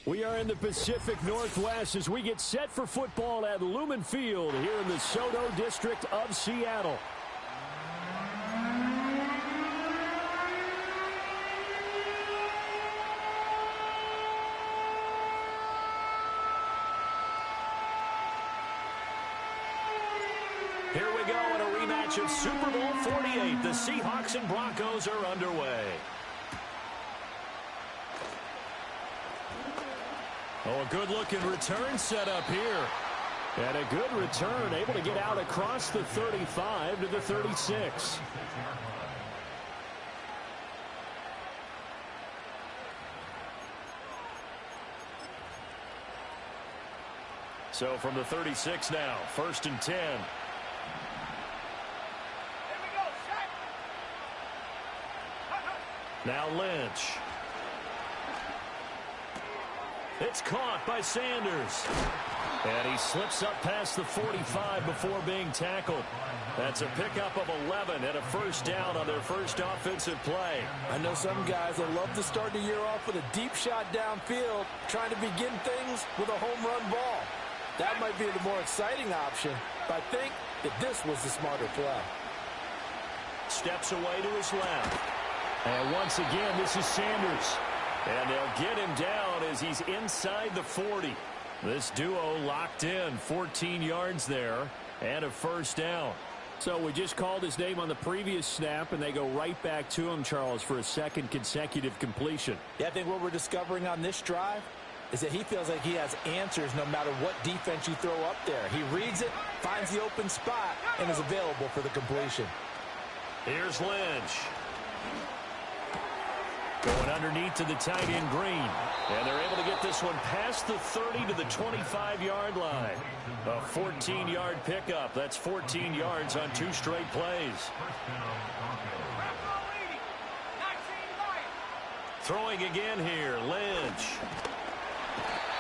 We are in the Pacific Northwest as we get set for football at Lumen Field here in the Soto District of Seattle. Here we go in a rematch of Super Bowl 48. The Seahawks and Broncos are underway. Oh, a good-looking return set up here. And a good return, able to get out across the 35 to the 36. So from the 36 now, 1st and 10. Now Lynch. It's caught by Sanders. And he slips up past the 45 before being tackled. That's a pickup of 11 and a first down on their first offensive play. I know some guys that love to start the year off with a deep shot downfield, trying to begin things with a home run ball. That might be the more exciting option, but I think that this was the smarter play. Steps away to his left. And once again, this is Sanders. And they'll get him down as he's inside the 40. This duo locked in, 14 yards there, and a first down. So we just called his name on the previous snap, and they go right back to him, Charles, for a second consecutive completion. Yeah, I think what we're discovering on this drive is that he feels like he has answers no matter what defense you throw up there. He reads it, finds the open spot, and is available for the completion. Here's Lynch. Going underneath to the tight end Green. And they're able to get this one past the 30 to the 25-yard line. A 14-yard pickup. That's 14 yards on 2 straight plays. Throwing again here, Lynch.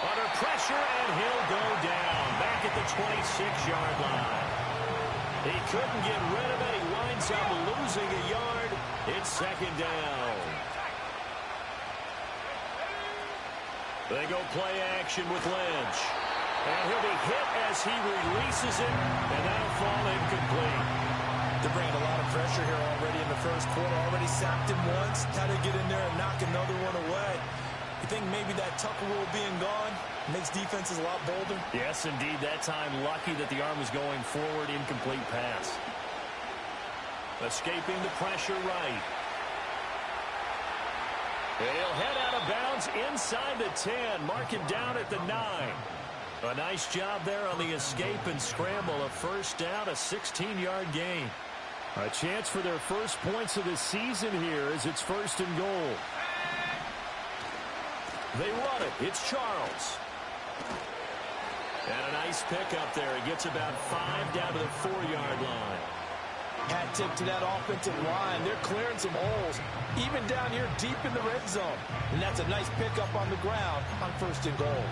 Under pressure, and he'll go down. Back at the 26-yard line. He couldn't get rid of it. He winds up losing a yard. It's second down. They go play action with Lynch. And he'll be hit as he releases it, and that'll fall incomplete. They're bringing a lot of pressure here already in the first quarter. Already sacked him once. How to get in there and knock another one away. You think maybe that Tucker rule being gone makes defenses a lot bolder? Yes, indeed. That time, lucky that the arm was going forward. Incomplete pass. Escaping the pressure right. He'll head out of bounds inside the 10. Mark him down at the 9. A nice job there on the escape and scramble. A first down, a 16-yard gain. A chance for their first points of the season here as it's 1st and goal. They run it. It's Charles. And a nice pickup there. He gets about 5 down to the 4-yard line. Hat tip to that offensive line. They're clearing some holes, even down here deep in the red zone. And that's a nice pickup on the ground on 1st and goal.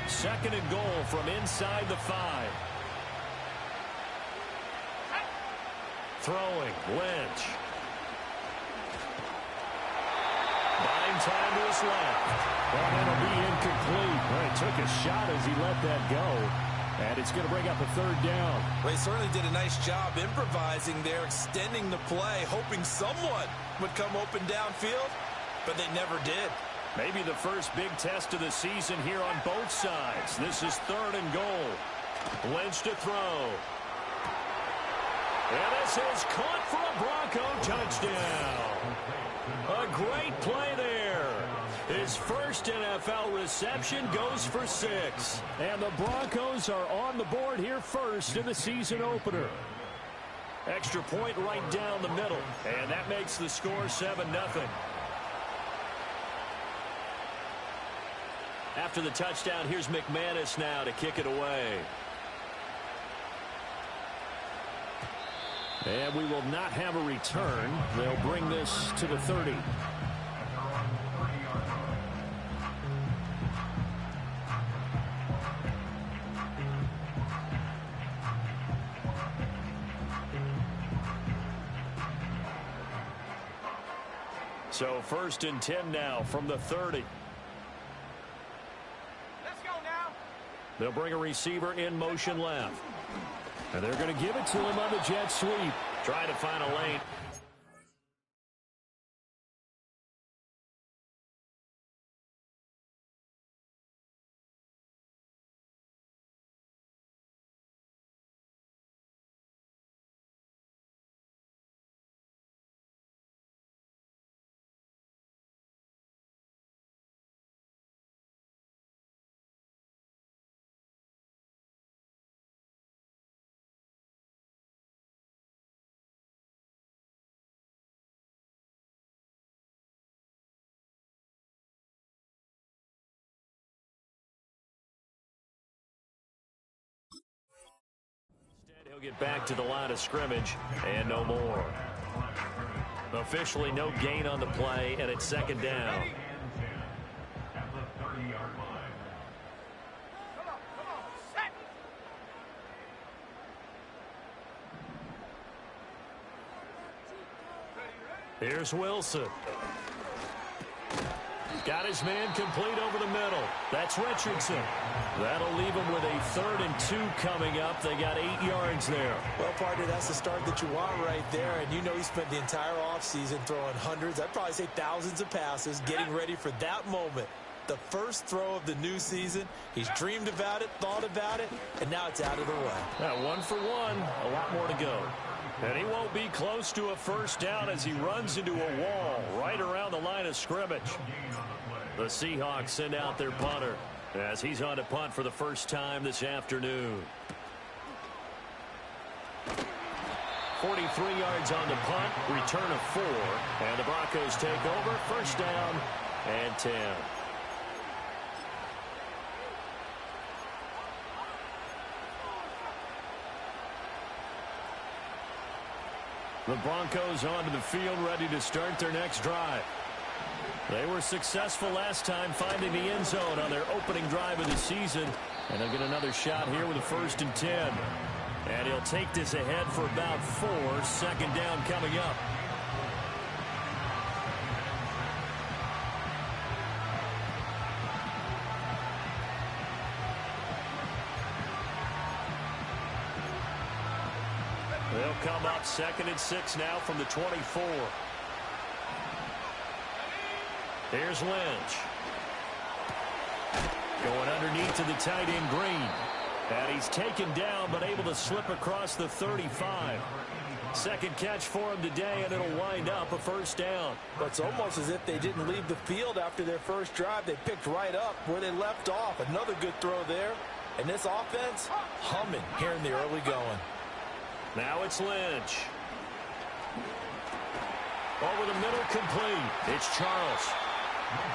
2nd and goal from inside the 5. Throwing, Lynch. Buying time to his left. Well, that'll be incomplete. Well, he took a shot as he let that go. And it's going to bring up a 3rd down. Well, he certainly did a nice job improvising there, extending the play, hoping someone would come open downfield, but they never did. Maybe the first big test of the season here on both sides. This is 3rd and goal. Lynch to throw. And this is caught for a Bronco touchdown. A great play there. His first NFL reception goes for 6. And the Broncos are on the board here first in the season opener. Extra point right down the middle. And that makes the score 7-0. After the touchdown, here's McManus now to kick it away. And we will not have a return. They'll bring this to the 30. So 1st and 10 now from the 30. They'll bring a receiver in motion left. And they're going to give it to him on the jet sweep. Trying to find a lane. He'll get back to the line of scrimmage, and no more. Officially no gain on the play, and it's second down. Here's Wilson. Got his man complete over the middle. That's Richardson. That'll leave him with a 3rd and 2 coming up. They got 8 yards there. Well, partner, that's the start that you want right there. And you know he spent the entire offseason throwing hundreds, I'd probably say thousands of passes, getting ready for that moment. The first throw of the new season. He's dreamed about it, thought about it, and now it's out of the way. Now, 1 for 1, a lot more to go. And he won't be close to a first down as he runs into a wall right around the line of scrimmage. The Seahawks send out their punter as he's on to punt for the first time this afternoon. 43 yards on the punt, return of 4, and the Broncos take over, first down and 10. The Broncos onto the field, ready to start their next drive. They were successful last time finding the end zone on their opening drive of the season. And they'll get another shot here with a 1st and 10. And he'll take this ahead for about 4. Second down coming up. They'll come up 2nd and 6 now from the 24. Here's Lynch. Going underneath to the tight end Green. And he's taken down but able to slip across the 35. Second catch for him today, and it'll wind up a first down. But it's almost as if they didn't leave the field after their first drive. They picked right up where they left off. Another good throw there. And this offense humming here in the early going. Now it's Lynch. Over the middle, complete. It's Charles.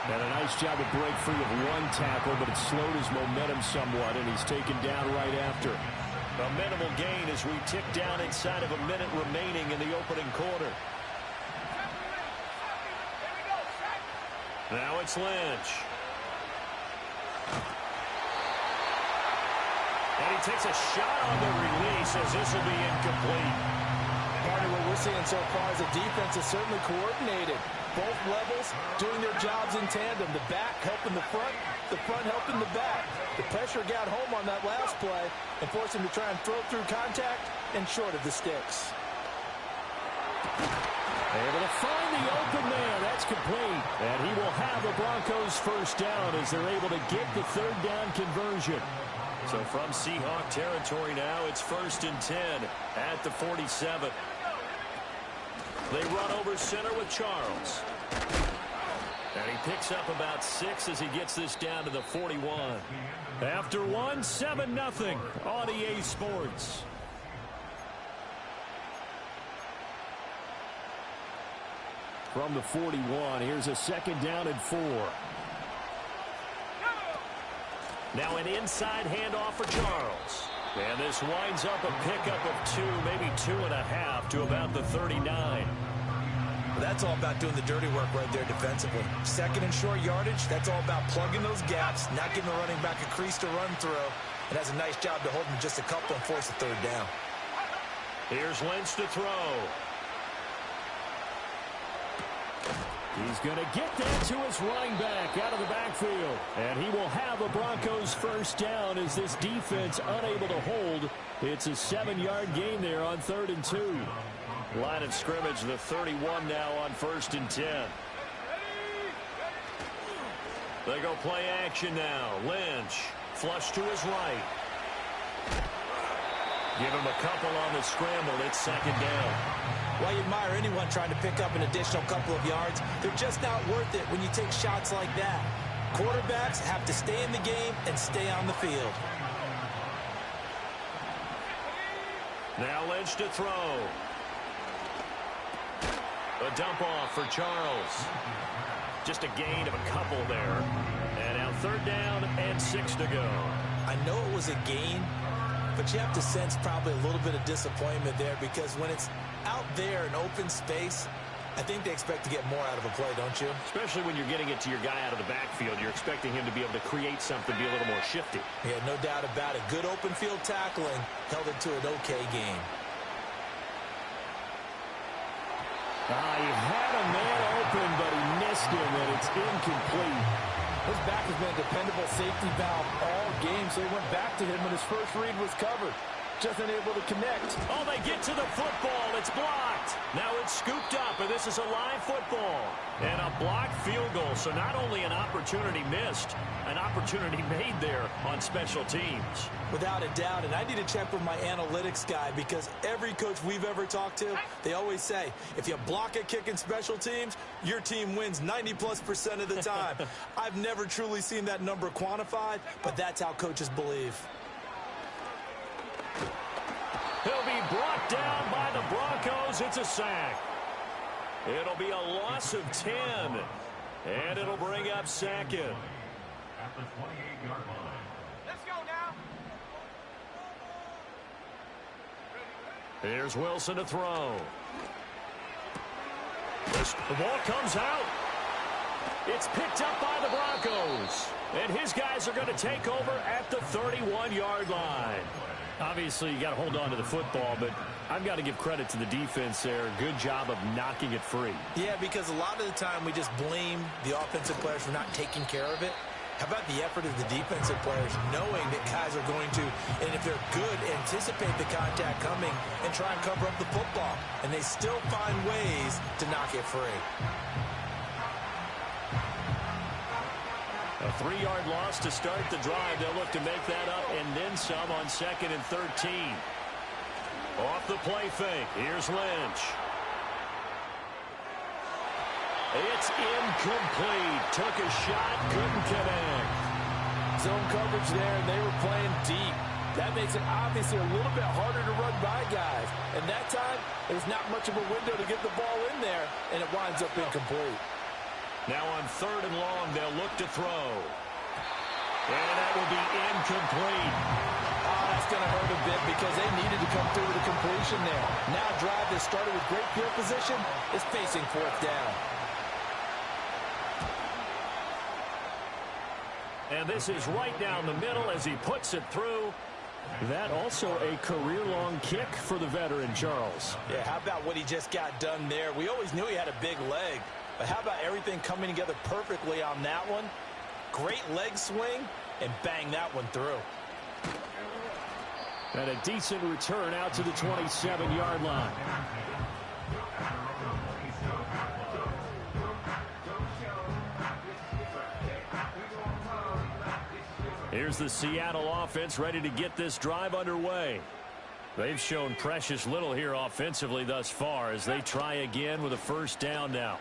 And a nice job to break free of one tackle, but it slowed his momentum somewhat, and he's taken down right after. A minimal gain as we tick down inside of a minute remaining in the opening quarter. Now it's Lynch. And he takes a shot on the release as this will be incomplete. Part of what we're seeing so far is the defense is certainly coordinated. Both levels doing their jobs in tandem. The back helping the front helping the back. The pressure got home on that last play and forced him to try and throw through contact and short of the sticks. Able to find the open man. That's complete. And he will have the Broncos first down as they're able to get the 3rd down conversion. So from Seahawk territory now, it's 1st and 10 at the 47. They run over center with Charles. And he picks up about 6 as he gets this down to the 41. After 1, 7-0 on EA Sports. From the 41, here's a 2nd down and 4. Now an inside handoff for Charles. And this winds up a pickup of 2, maybe 2.5 to about the 39. That's all about doing the dirty work right there defensively. 2nd and short yardage, that's all about plugging those gaps, not giving the running back a crease to run through. And has a nice job to hold him just a couple and force a 3rd down. Here's Lynch to throw. He's going to get that to his running back out of the backfield. And he will have a Broncos first down as this defense unable to hold. It's a 7-yard gain there on 3rd and 2. Line of scrimmage, the 31 now on 1st and 10. They go play action now. Lynch, flush to his right. Give him a couple on the scramble. It's 2nd down. Well, you admire anyone trying to pick up an additional couple of yards. They're just not worth it when you take shots like that. Quarterbacks have to stay in the game and stay on the field. Now Lynch to throw. A dump off for Charles. Just a gain of a couple there. And now 3rd down and 6 to go. I know it was a gain, but you have to sense probably a little bit of disappointment there because when it's out there in open space, I think they expect to get more out of a play, don't you? Especially when you're getting it to your guy out of the backfield. You're expecting him to be able to create something, be a little more shifty. Yeah, no doubt about it. Good open field tackling held it to an okay game. He had a man open, but he missed him, and it's incomplete. His back has been a dependable safety valve all game, so he went back to him when his first read was covered. Just unable to connect. Oh, they get to the football. It's blocked. Now it's scooped up, and this is a live football. And a blocked field goal. So not only an opportunity missed, an opportunity made there on special teams. Without a doubt, and I need to check with my analytics guy because every coach we've ever talked to, they always say, if you block a kick in special teams, your team wins 90+% of the time. I've never truly seen that number quantified, but that's how coaches believe. He'll be brought down by the Broncos. It's a sack. It'll be a loss of 10. And it'll bring up 2nd. At the 28-yard line. Let's go now. Here's Wilson to throw. The ball comes out. It's picked up by the Broncos. And his guys are going to take over at the 31-yard line. Obviously, you got to hold on to the football, but I've got to give credit to the defense there. Good job of knocking it free. Yeah, because a lot of the time we just blame the offensive players for not taking care of it. How about the effort of the defensive players knowing that guys are going to, and if they're good, anticipate the contact coming and try and cover up the football. And they still find ways to knock it free. A 3-yard loss to start the drive. They'll look to make that up and then some on 2nd and 13. Off the play fake. Here's Lynch. It's incomplete. Took a shot, couldn't connect. Zone coverage there, and they were playing deep. That makes it obviously a little bit harder to run by guys. And that time, there's not much of a window to get the ball in there, and it winds up incomplete. Now on 3rd and long, they'll look to throw. And that will be incomplete. Oh, that's going to hurt a bit because they needed to come through with a completion there. Now a drive that started with great field position is facing 4th down. And this is right down the middle as he puts it through. That also a career-long kick for the veteran, Charles. Yeah, how about what he just got done there? We always knew he had a big leg. But how about everything coming together perfectly on that one? Great leg swing, and bang that one through. And a decent return out to the 27-yard line. Here's the Seattle offense ready to get this drive underway. They've shown precious little here offensively thus far as they try again with a 1st down now.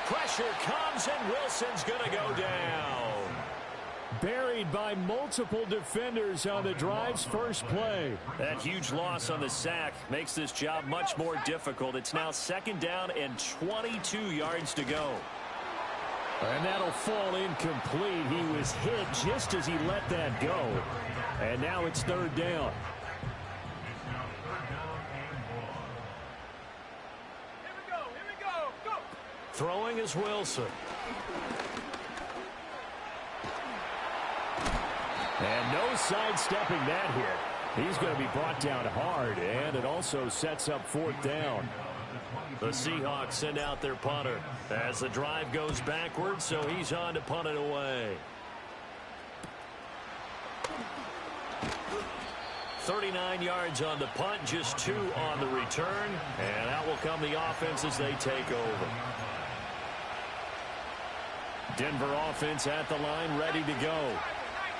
Pressure comes, and Wilson's going to go down. Buried by multiple defenders on the drive's first play. That huge loss on the sack makes this job much more difficult. It's now 2nd down and 22 yards to go. And that'll fall incomplete. He was hit just as he let that go. And now it's 3rd down. Throwing is Wilson. And no sidestepping that hit. He's going to be brought down hard, and it also sets up 4th down. The Seahawks send out their punter as the drive goes backwards, so he's on to punt it away. 39 yards on the punt, just 2 on the return, and out will come the offense as they take over. Denver offense at the line, ready to go.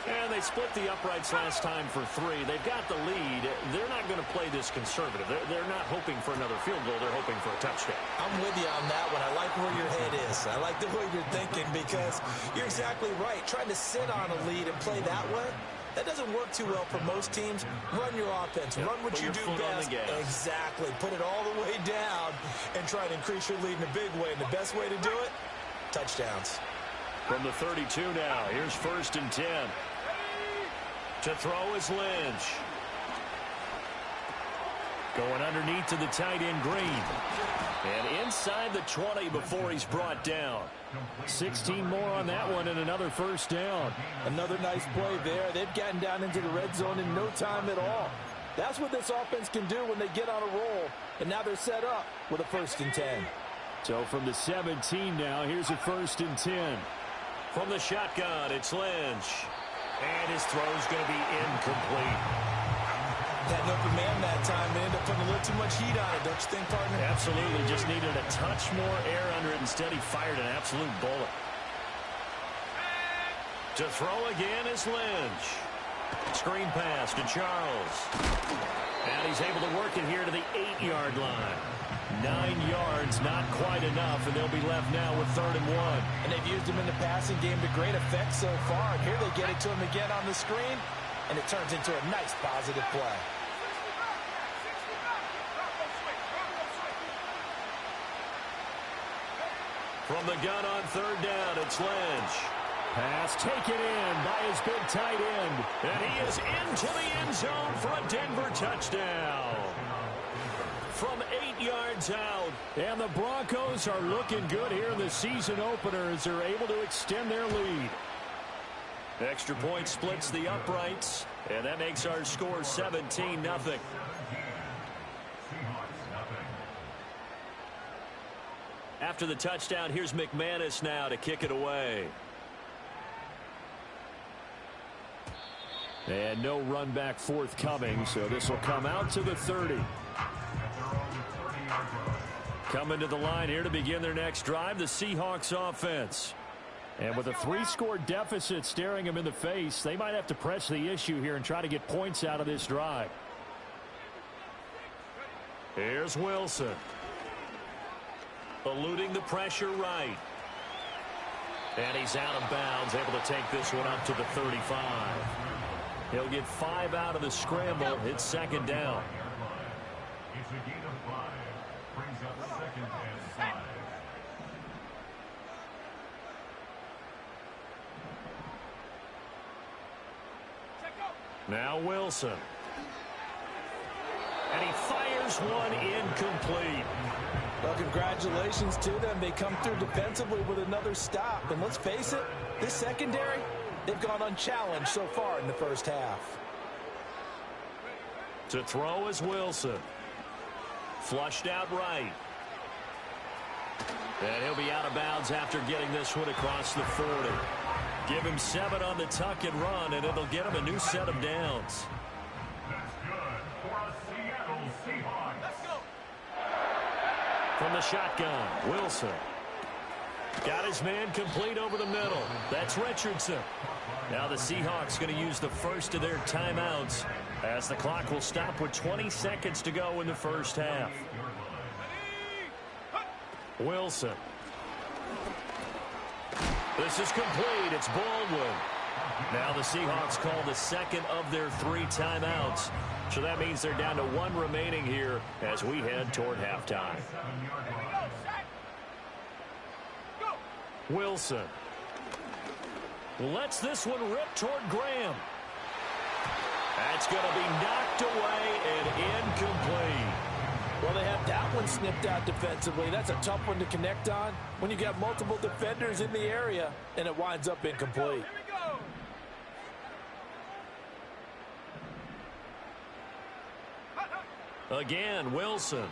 And they split the uprights last time for 3. They've got the lead. They're not going to play this conservative. They're not hoping for another field goal. They're hoping for a touchdown. I'm with you on that one. I like where your head is. I like the way you're thinking because you're exactly right. Trying to sit on a lead and play that way, that doesn't work too well for most teams. Run your offense. Yep. Run what you do best. Exactly. Put it all the way down and try to increase your lead in a big way. And the best way to do it, touchdowns. From the 32 now, here's 1st and 10. To throw is Lynch. Going underneath to the tight end, Green. And inside the 20 before he's brought down. 16 more on that one and another 1st down. Another nice play there. They've gotten down into the red zone in no time at all. That's what this offense can do when they get on a roll. And now they're set up with a 1st and 10. So from the 17 now, here's a 1st and 10. From the shotgun, it's Lynch. And his throw's going to be incomplete. Had an open man that time. They ended up putting a little too much heat on it, don't you think, partner? Absolutely. Just needed a touch more air under it. Instead, he fired an absolute bullet. To throw again is Lynch. Screen pass to Charles. And he's able to work it here to the 8-yard line. 9 yards, not quite enough, and they'll be left now with 3rd and 1. And they've used him in the passing game to great effect so far. And here they get it to him again on the screen, and it turns into a nice positive play. From the gun on 3rd down, it's Lynch. Pass taken in by his big tight end. And he is into the end zone for a Denver touchdown. From 8 yards out. And the Broncos are looking good here in the season opener as they're able to extend their lead. Extra point splits the uprights, and that makes our score 17-0. After the touchdown, here's McManus now to kick it away. And no run back forthcoming, so this will come out to the 30. Coming to the line here to begin their next drive, the Seahawks offense. And with a 3-score deficit staring them in the face, they might have to press the issue here and try to get points out of this drive. Here's Wilson. Eluding the pressure right. And he's out of bounds, able to take this one up to the 35. He'll get 5 out of the scramble. It's 2nd down. It's a gain of 5. Brings up 2nd and 5. Now Wilson. And he fires one incomplete. Well, congratulations to them. They come through defensively with another stop. And let's face it, this secondary, they've gone unchallenged so far in the first half. To throw is Wilson. Flushed out right. And he'll be out of bounds after getting this one across the 40. Give him 7 on the tuck and run, and it'll get him a new set of downs. That's good for a Seattle Seahawks. Let's go. From the shotgun, Wilson. Got his man complete over the middle. That's Richardson. Now the Seahawks going to use the first of their timeouts as the clock will stop with 20 seconds to go in the first half. Wilson. This is complete. It's Baldwin. Now the Seahawks call the second of their 3 timeouts. So that means they're down to 1 remaining here as we head toward halftime. Wilson lets this one rip toward Graham. That's going to be knocked away and incomplete. Well, they have that one snipped out defensively. That's a tough one to connect on when you got multiple defenders in the area, and it winds up incomplete. Again, Wilson.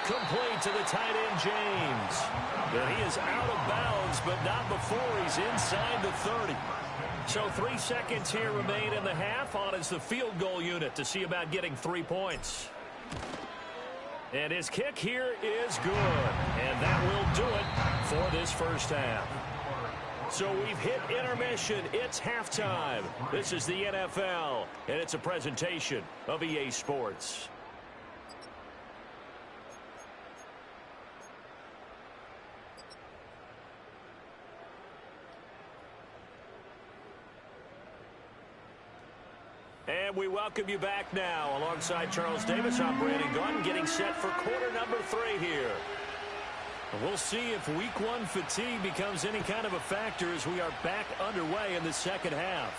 complete to the tight end, James. And he is out of bounds, but not before he's inside the 30. So 3 seconds here remain in the half. On is the field goal unit to see about getting 3 points. And his kick here is good. And that will do it for this first half. So we've hit intermission. It's halftime. This is the NFL, and it's a presentation of EA Sports. And we welcome you back now. Alongside Charles Davis, I'm Brandon Gunn, getting set for quarter number 3 here. We'll see if week 1 fatigue becomes any kind of a factor as we are back underway in the second half.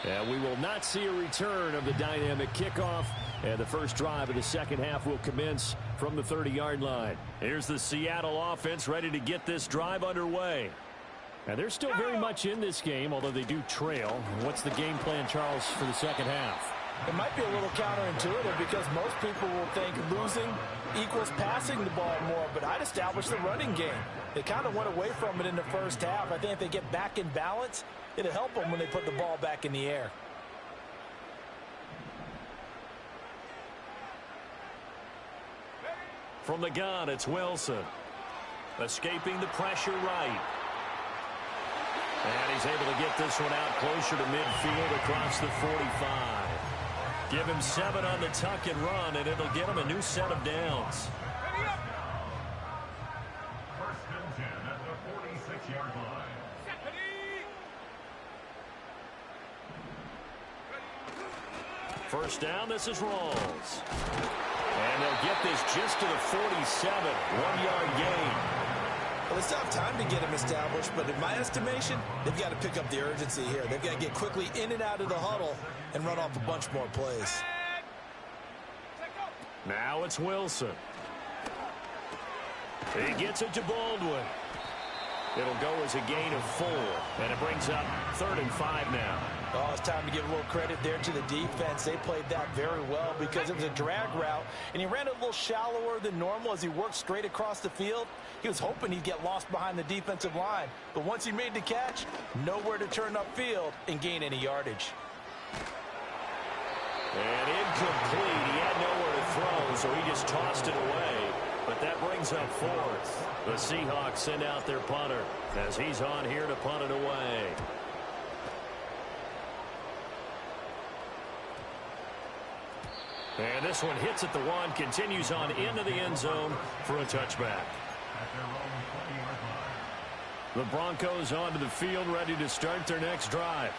And we will not see a return of the dynamic kickoff. And the first drive of the second half will commence from the 30-yard line. Here's the Seattle offense ready to get this drive underway. And they're still very much in this game, although they do trail. What's the game plan, Charles, for the second half? It might be a little counterintuitive because most people will think losing equals passing the ball more, but I'd establish the running game. They kind of went away from it in the first half. I think if they get back in balance, it'll help them when they put the ball back in the air. From the gun, it's Wilson. Escaping the pressure right. And he's able to get this one out closer to midfield across the 45. Give him 7 on the tuck and run, and it'll get him a new set of downs. First and 10 at the 46-yard line. First down, this is Rawls. And they'll get this just to the 47, 1-yard gain. Well, they still have time to get him established, but in my estimation, they've got to pick up the urgency here. They've got to get quickly in and out of the huddle and run off a bunch more plays. Now it's Wilson. He gets it to Baldwin. It'll go as a gain of 4, and it brings up 3rd and 5 now. Oh, it's time to give a little credit there to the defense. They played that very well because it was a drag route, and he ran it a little shallower than normal as he worked straight across the field. He was hoping he'd get lost behind the defensive line, but once he made the catch, nowhere to turn upfield and gain any yardage. And incomplete. He had nowhere to throw, so he just tossed it away. But that brings up 4th. The Seahawks send out their punter as he's on here to punt it away. And this one hits at the 1, continues on into the end zone for a touchback. The Broncos onto the field, ready to start their next drive.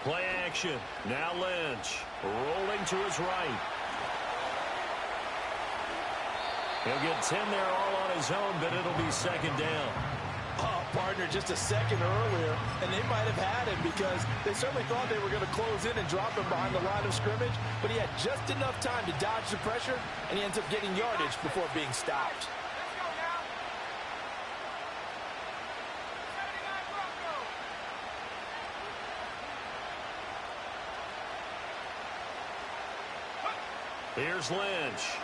Play action. Now Lynch rolling to his right. He'll get 10 there all on his own, but it'll be second down. Oh, partner, just a second earlier, and they might have had him because they certainly thought they were going to close in and drop him behind the line of scrimmage, but he had just enough time to dodge the pressure, and he ends up getting yardage before being stopped. Here's Lynch.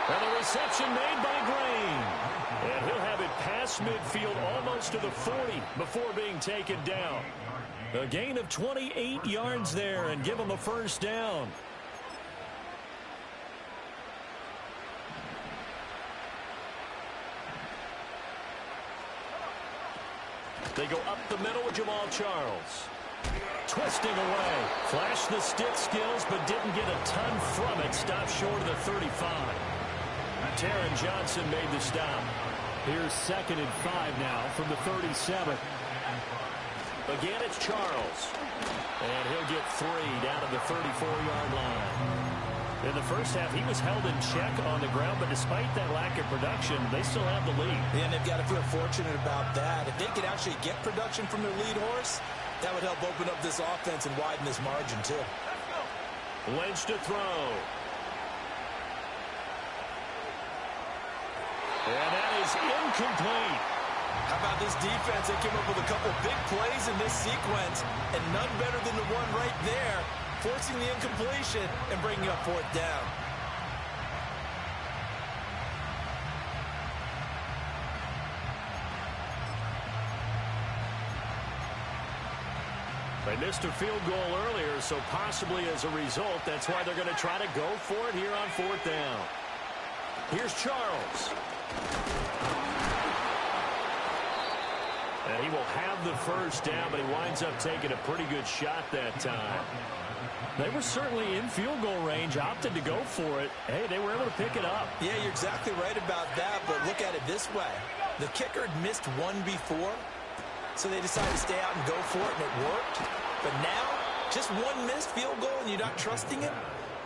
And the reception made by Green. And he'll have it past midfield almost to the 40 before being taken down. A gain of 28 yards there and give him a first down. They go up the middle with Jamal Charles. Twisting away. Flashed the stick skills, but didn't get a ton from it. Stopped short of the 35. Taron Johnson made the stop. Here's 2nd and 5 now from the 37. Again, it's Charles. And he'll get 3 down to the 34-yard line. In the first half, he was held in check on the ground, but despite that lack of production, they still have the lead. And they've got to feel fortunate about that. If they could actually get production from their lead horse, that would help open up this offense and widen this margin, too. Lynch to throw. And that is incomplete. How about this defense? They came up with a couple big plays in this sequence, and none better than the one right there. forcing the incompletion and bringing up fourth down. They missed a field goal earlier, so possibly as a result, that's why they're going to try to go for it here on fourth down. Here's Charles. And he will have the first down, but he winds up taking a pretty good shot that time. They were certainly in field goal range, opted to go for it. Hey, they were able to pick it up. Yeah, you're exactly right about that, but look at it this way. The kicker had missed one before, so they decided to stay out and go for it, and it worked. But now, just one missed field goal and you're not trusting him?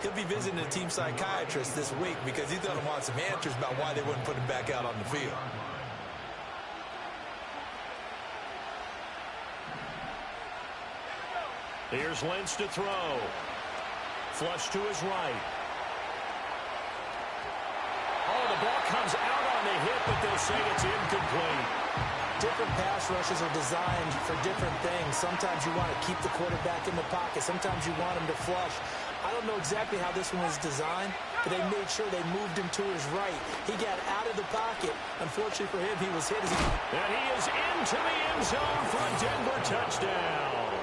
He'll be visiting a team psychiatrist this week because he's going to want some answers about why they wouldn't put him back out on the field. Here's Lynch to throw. Flush to his right. Oh, the ball comes out on the hit, but they'll say it's incomplete. Different pass rushes are designed for different things. Sometimes you want to keep the quarterback in the pocket. Sometimes you want him to flush. I don't know exactly how this one was designed, but they made sure they moved him to his right. He got out of the pocket. Unfortunately for him, he was hit. And he is into the end zone for a Denver touchdown.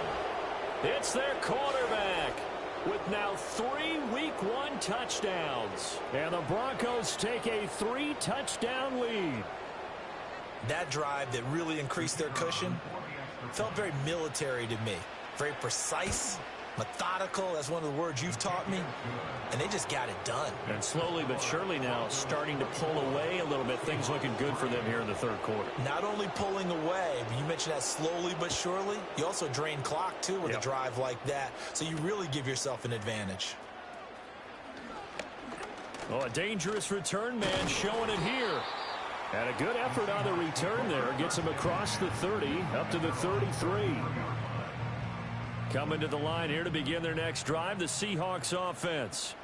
It's their quarterback with now 3 Week 1 touchdowns. And the Broncos take a 3-touchdown lead. That drive that really increased their cushion felt very military to me. Very precise, methodical. That's one of the words you've taught me. And they just got it done. And slowly but surely now starting to pull away a little bit. Things looking good for them here in the third quarter. Not only pulling away, but you mentioned that slowly but surely. You also drain clock, too, with a drive like that. So you really give yourself an advantage. Oh, a dangerous return man showing it here. And a good effort on the return there. Gets him across the 30, up to the 33. Coming to the line here to begin their next drive, the Seahawks offense.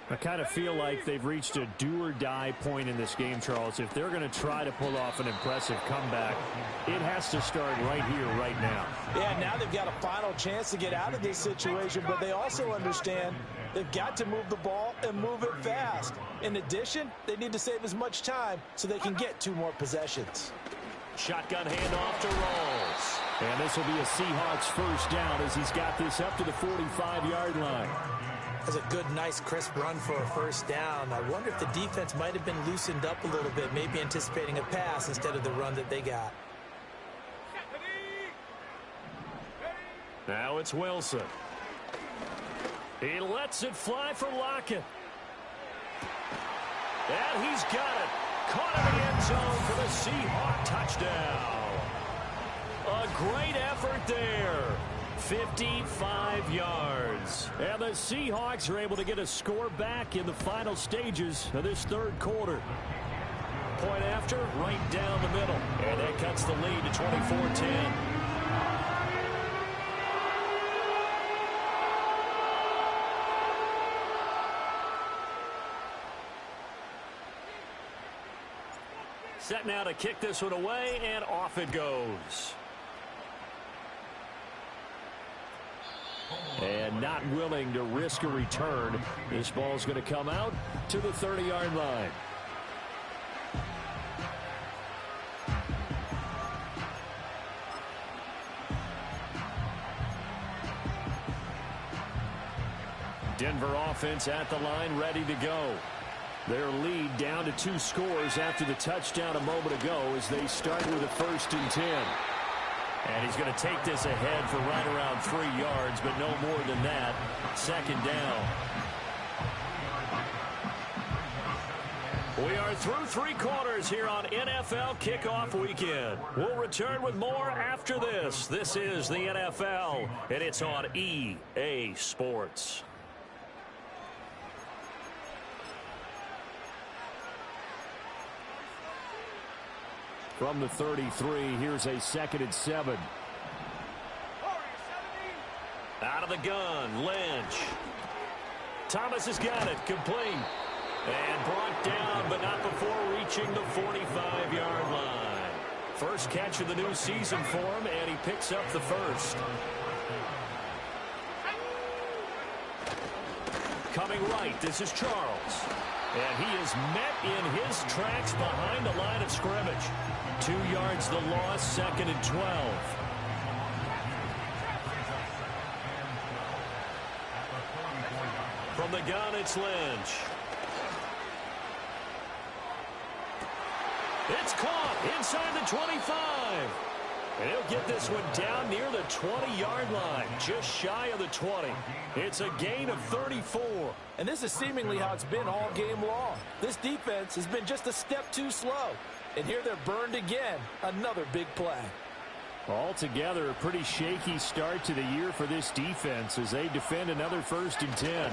I kind of feel like they've reached a do-or-die point in this game, Charles. If they're going to try to pull off an impressive comeback, it has to start right here, right now. Yeah, now they've got a final chance to get out of this situation, but they also understand they've got to move the ball and move it fast. In addition, they need to save as much time so they can get 2 more possessions. Shotgun handoff to Rawls. And this will be a Seahawks first down as he's got this up to the 45-yard line. That's a good, nice, crisp run for a first down. I wonder if the defense might have been loosened up a little bit, maybe anticipating a pass instead of the run that they got. Now it's Wilson. He lets it fly for Lockett. And he's got it. Caught in the end zone for the Seahawk touchdown. A great effort there. 55 yards. And the Seahawks are able to get a score back in the final stages of this third quarter. Point after, right down the middle. And that cuts the lead to 24-10. Set now to kick this one away, and off it goes. And not willing to risk a return. This ball's going to come out to the 30-yard line. Denver offense at the line, ready to go. Their lead down to 2 scores after the touchdown a moment ago as they start with a 1st and 10. And he's going to take this ahead for right around 3 yards, but no more than that. 2nd down. We are through 3 quarters here on NFL Kickoff Weekend. We'll return with more after this. This is the NFL, and it's on EA Sports. From the 33, here's a 2nd and 7. Out of the gun, Lynch. Thomas has got it, complete. And brought down, but not before reaching the 45-yard line. First catch of the new season for him, and he picks up the first. Coming right, this is Charles. And he is met in his tracks behind the line of scrimmage. 2 yards the loss, 2nd and 12. From the gun, it's Lynch. It's caught inside the 25. And he'll get this one down near the 20-yard line, just shy of the 20. It's a gain of 34. And this is seemingly how it's been all game long. This defense has been just a step too slow. And here they're burned again. Another big play. Altogether, a pretty shaky start to the year for this defense as they defend another 1st and 10.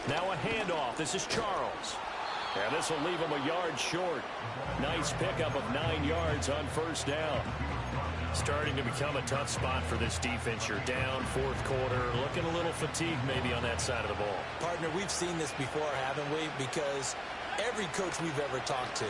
Now a handoff. This is Charles. And this will leave him a yard short. Nice pickup of 9 yards on 1st down. Starting to become a tough spot for this defense. You're down 4th quarter, looking a little fatigued maybe on that side of the ball. Partner, we've seen this before, haven't we? Because every coach we've ever talked to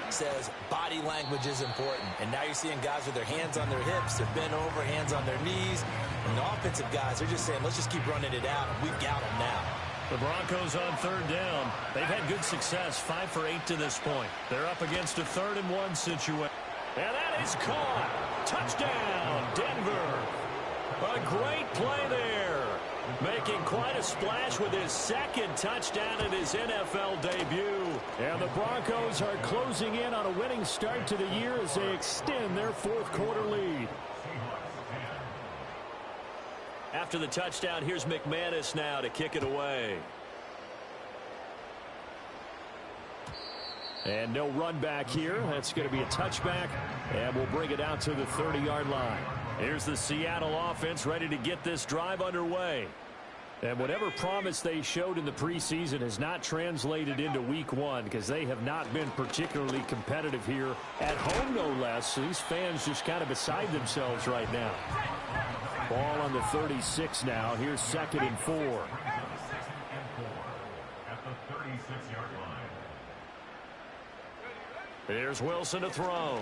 says body language is important. And now you're seeing guys with their hands on their hips, they're bent over, hands on their knees. And the offensive guys, they're just saying, let's just keep running it out, and we've got them now. The Broncos on 3rd down. They've had good success, 5 for 8 to this point. They're up against a 3rd and 1 situation. And that is caught. Touchdown, Denver. A great play there. Making quite a splash with his 2nd touchdown in his NFL debut. And the Broncos are closing in on a winning start to the year as they extend their 4th quarter lead. After the touchdown, here's McManus now to kick it away. And no run back here. That's going to be a touchback, and we'll bring it out to the 30-yard line. Here's the Seattle offense ready to get this drive underway. And whatever promise they showed in the preseason has not translated into week 1 because they have not been particularly competitive here at home, no less. These fans just kind of beside themselves right now. Ball on the 36 now. Here's 2nd and 4. At the 36-yard line. Here's Wilson to throw.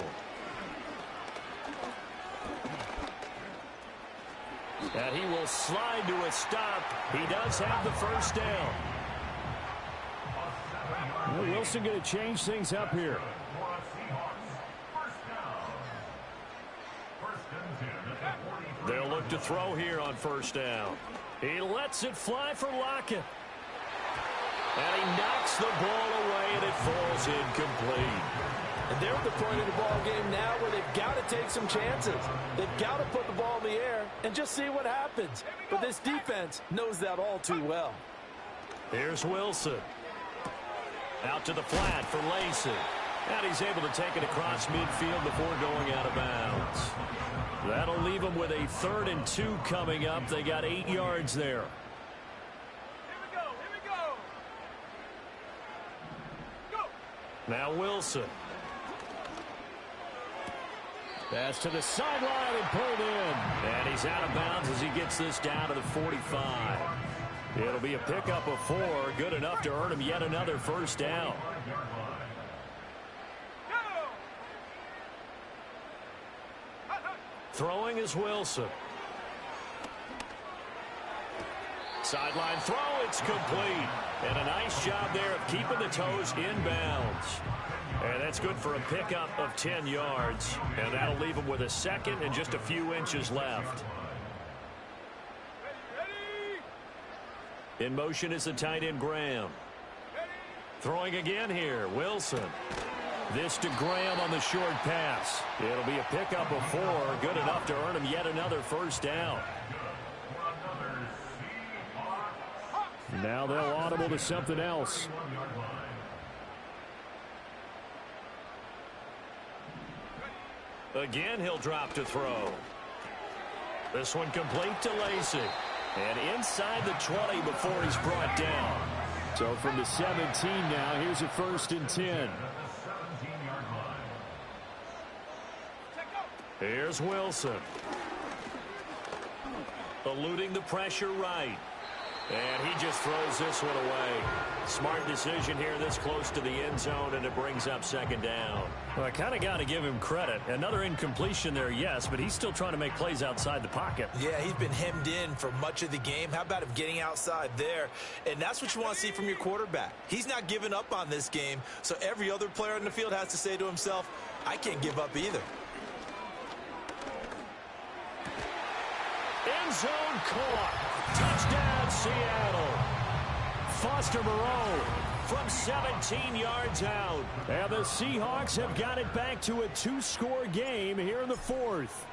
And he will slide to a stop. He does have the 1st down. Well, Wilson going to change things up here. They'll look to throw here on 1st down. He lets it fly for Lockett. And he knocks the ball away, and it falls incomplete. And they're at the point of the ball game now where they've got to take some chances. They've got to put the ball in the air and just see what happens. But this defense knows that all too well. Here's Wilson. Out to the flat for Lacey. And he's able to take it across midfield before going out of bounds. That'll leave them with a 3rd and 2 coming up. They got 8 yards there. Now Wilson. Pass to the sideline and pulled in. And he's out of bounds as he gets this down to the 45. It'll be a pickup of 4. Good enough to earn him yet another 1st down. Throwing is Wilson. Sideline throw, it's complete. And a nice job there of keeping the toes inbounds. And that's good for a pickup of 10 yards. And that'll leave him with a 2nd and just a few inches left. In motion is the tight end Graham. Throwing again here, Wilson. This to Graham on the short pass. It'll be a pickup of 4. Good enough to earn him yet another 1st down. Now they'll audible to something else. Again, he'll drop to throw. This one complete to Lacey. And inside the 20 before he's brought down. So from the 17 now, here's a 1st and 10. Here's Wilson. Eluding the pressure right. And he just throws this one away. Smart decision here this close to the end zone, and it brings up second down. Well, I kind of got to give him credit. Another incompletion there, yes, but he's still trying to make plays outside the pocket. Yeah, he's been hemmed in for much of the game. How about him getting outside there? And that's what you want to see from your quarterback. He's not giving up on this game, so every other player in the field has to say to himself, I can't give up either. End zone caught. Touchdown, Seattle. Foster Moreau from 17 yards out. And the Seahawks have got it back to a two-score game here in the fourth.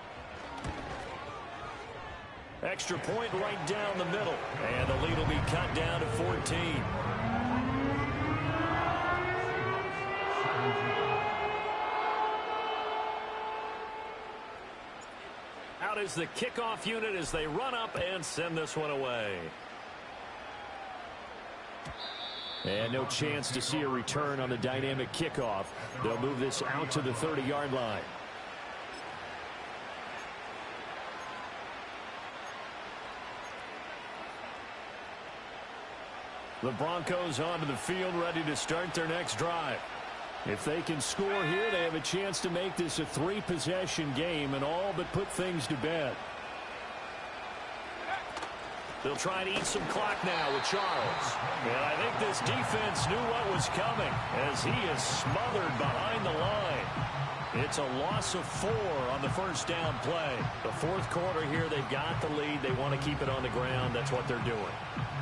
Extra point right down the middle. And the lead will be cut down to 14. Out is the kickoff unit as they run up and send this one away. And no chance to see a return on the dynamic kickoff. They'll move this out to the 30-yard line. The Broncos onto the field, ready to start their next drive. If they can score here, they have a chance to make this a three-possession game and all but put things to bed. They'll try to eat some clock now with Charles. And I think this defense knew what was coming as he is smothered behind the line. It's a loss of 4 on the first down play. The fourth quarter here, they've got the lead. They want to keep it on the ground. That's what they're doing.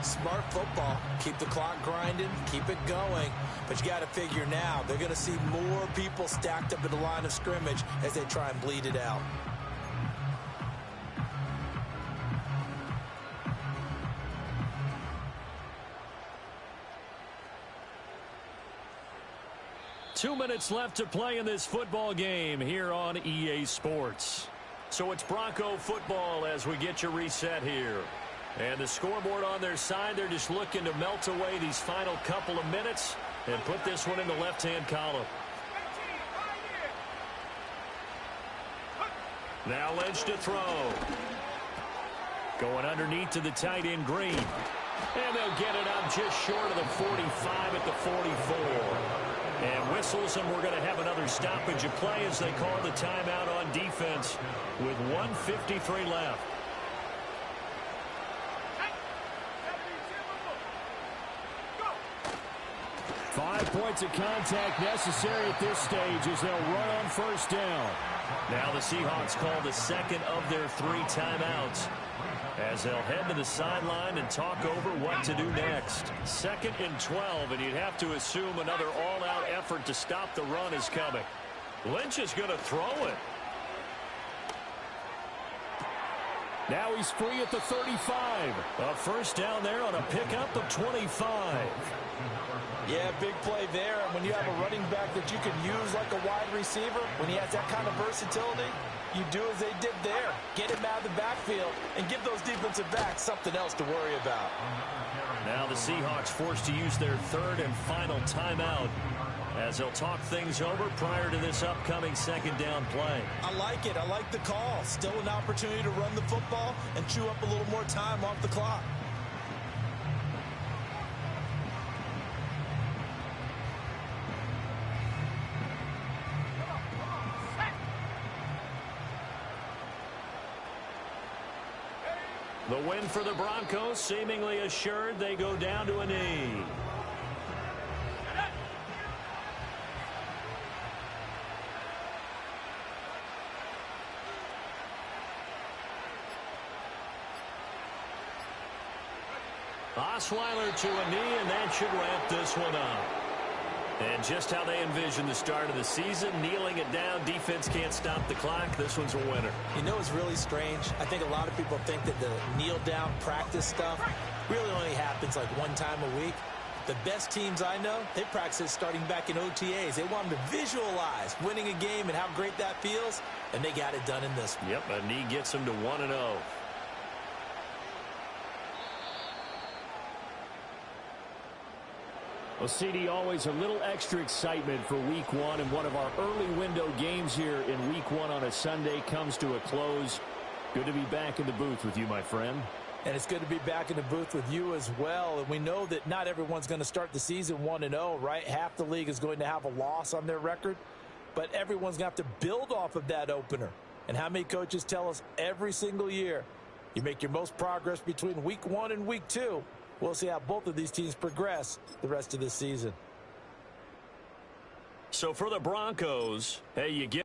Smart football. Keep the clock grinding. Keep it going. But you got to figure now, they're going to see more people stacked up at the line of scrimmage as they try and bleed it out. Two minutes left to play in this football game here on EA Sports. So it's Bronco football as we get you reset here. And the scoreboard on their side, they're just looking to melt away these final couple of minutes and put this one in the left-hand column. Now Lynch to throw. Going underneath to the tight end Green. And they'll get it up just short of the 45 at the 44. And whistles, and we're going to have another stoppage of play as they call the timeout on defense with 1:53 left. Five points of contact necessary at this stage as they'll run on first down. Now the Seahawks call the second of their 3 timeouts as they'll head to the sideline and talk over what to do next. 2nd and 12, and you'd have to assume another all-out effort to stop the run is coming. Lynch is going to throw it. Now he's free at the 35. A first down there on a pickup of 25. Yeah, big play there. And when you have a running back that you can use like a wide receiver, when he has that kind of versatility, you do as they did there. Get him out of the backfield and give those defensive backs something else to worry about. Now the Seahawks forced to use their 3rd and final timeout as they'll talk things over prior to this upcoming 2nd down play. I like it. I like the call. Still an opportunity to run the football and chew up a little more time off the clock. The win for the Broncos seemingly assured. They go down to a knee. Osweiler to a knee, and that should wrap this one up. And just how they envision the start of the season, kneeling it down, defense can't stop the clock. This one's a winner. You know, it's really strange. I think a lot of people think that the kneel-down practice stuff really only happens like one time a week. The best teams I know, they practice it starting back in OTAs. They want them to visualize winning a game and how great that feels, and they got it done in this one. Yep, a knee gets them to 1-0. Well, CD, always a little extra excitement for Week 1, and one of our early window games here in Week 1 on a Sunday comes to a close. Good to be back in the booth with you, my friend. And it's good to be back in the booth with you as well. And we know that not everyone's going to start the season 1-0, right? Half the league is going to have a loss on their record. But everyone's going to have to build off of that opener. And how many coaches tell us every single year, you make your most progress between week 1 and week 2. We'll see how both of these teams progress the rest of this season. So for the Broncos, hey, you get